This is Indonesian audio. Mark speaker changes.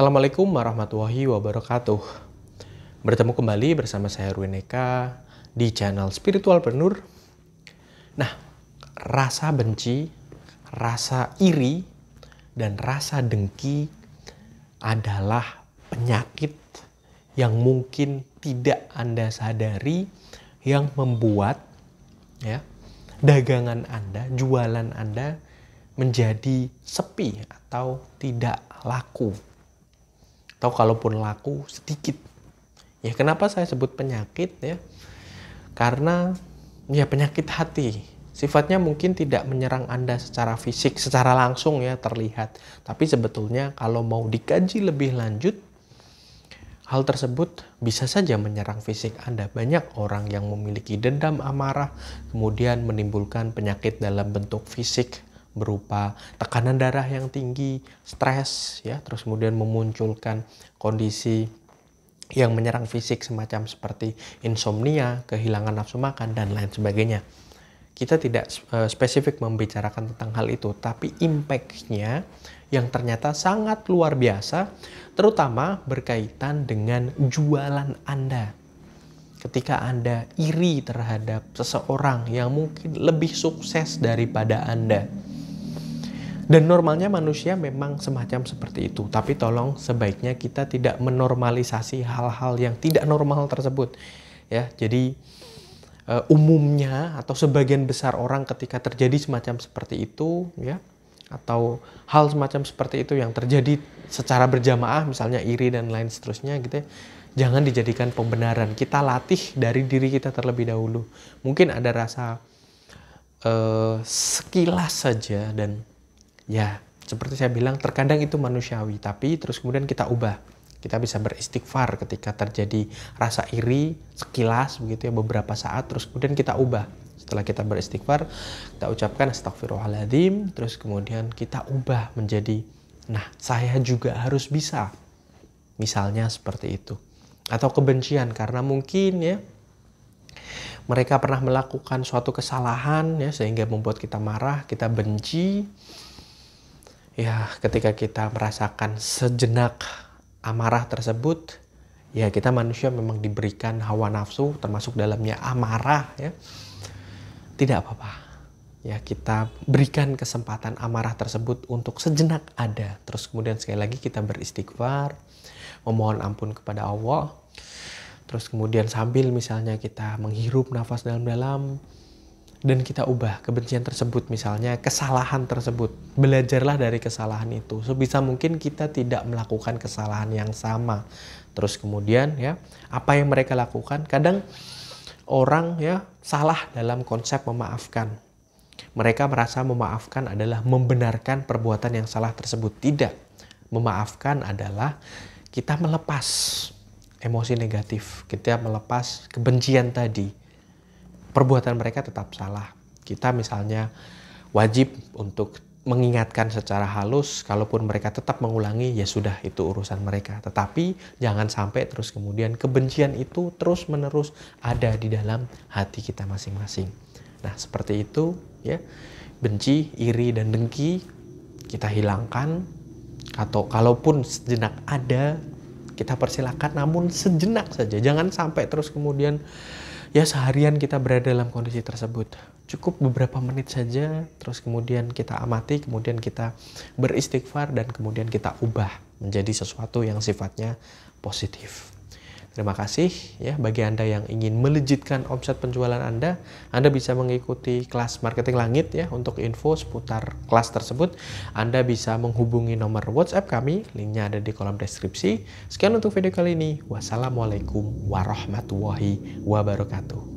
Speaker 1: Assalamualaikum warahmatullahi wabarakatuh. Bertemu kembali bersama saya Erwin Eka di channel Spiritualpreneur. Nah, rasa benci, rasa iri, dan rasa dengki adalah penyakit yang mungkin tidak Anda sadari yang membuat dagangan Anda, jualan Anda menjadi sepi atau tidak laku. Atau kalaupun laku sedikit. Ya kenapa saya sebut penyakit ya? Karena ya penyakit hati. Sifatnya mungkin tidak menyerang Anda secara fisik, secara langsung ya terlihat. Tapi sebetulnya kalau mau dikaji lebih lanjut, hal tersebut bisa saja menyerang fisik Anda. Banyak orang yang memiliki dendam, amarah, kemudian menimbulkan penyakit dalam bentuk fisik berupa tekanan darah yang tinggi, stres, ya, terus kemudian memunculkan kondisi yang menyerang fisik semacam seperti insomnia, kehilangan nafsu makan, dan lain sebagainya. Kita tidak spesifik membicarakan tentang hal itu, tapi impact-nya yang ternyata sangat luar biasa, terutama berkaitan dengan jualan Anda. Ketika Anda iri terhadap seseorang yang mungkin lebih sukses daripada Anda. Dan normalnya manusia memang semacam seperti itu. Tapi tolong sebaiknya kita tidak menormalisasi hal-hal yang tidak normal tersebut. Ya, jadi umumnya atau sebagian besar orang ketika terjadi semacam seperti itu, ya, atau hal semacam seperti itu yang terjadi secara berjamaah, misalnya iri dan lain seterusnya, gitu ya, jangan dijadikan pembenaran. Kita latih dari diri kita terlebih dahulu. Mungkin ada rasa sekilas saja dan ya, seperti saya bilang, terkadang itu manusiawi, tapi terus kemudian kita ubah. Kita bisa beristighfar ketika terjadi rasa iri, sekilas begitu ya, beberapa saat, terus kemudian kita ubah. Setelah kita beristighfar, kita ucapkan astagfirullahaladzim, terus kemudian kita ubah menjadi, nah saya juga harus bisa. Misalnya seperti itu. Atau kebencian, karena mungkin ya, mereka pernah melakukan suatu kesalahan ya, sehingga membuat kita marah, kita benci. Ya, ketika kita merasakan sejenak amarah tersebut, ya kita manusia memang diberikan hawa nafsu, termasuk dalamnya amarah ya. Tidak apa-apa. Ya, kita berikan kesempatan amarah tersebut untuk sejenak ada. Terus kemudian sekali lagi kita beristighfar, memohon ampun kepada Allah. Terus kemudian sambil misalnya kita menghirup nafas dalam-dalam, dan kita ubah kebencian tersebut, misalnya kesalahan tersebut. Belajarlah dari kesalahan itu. Sebisa mungkin kita tidak melakukan kesalahan yang sama. Terus kemudian ya, apa yang mereka lakukan, kadang orang ya salah dalam konsep memaafkan. Mereka merasa memaafkan adalah membenarkan perbuatan yang salah tersebut. Tidak. Memaafkan adalah kita melepas emosi negatif. Kita melepas kebencian tadi. Perbuatan mereka tetap salah. Kita misalnya wajib untuk mengingatkan secara halus, kalaupun mereka tetap mengulangi, ya sudah, itu urusan mereka. Tetapi jangan sampai terus kemudian kebencian itu terus-menerus ada di dalam hati kita masing-masing. Nah, seperti itu ya. Benci, iri, dan dengki kita hilangkan, atau kalaupun sejenak ada, kita persilakan, namun sejenak saja. Jangan sampai terus kemudian ya seharian kita berada dalam kondisi tersebut. Cukup beberapa menit saja, terus kemudian kita amati, kemudian kita beristighfar, dan kemudian kita ubah menjadi sesuatu yang sifatnya positif. Terima kasih ya bagi Anda yang ingin melejitkan omset penjualan Anda bisa mengikuti kelas Marketing Langit ya. Untuk info seputar kelas tersebut, Anda bisa menghubungi nomor WhatsApp kami, linknya ada di kolom deskripsi. Sekian untuk video kali ini. Wassalamualaikum warahmatullahi wabarakatuh.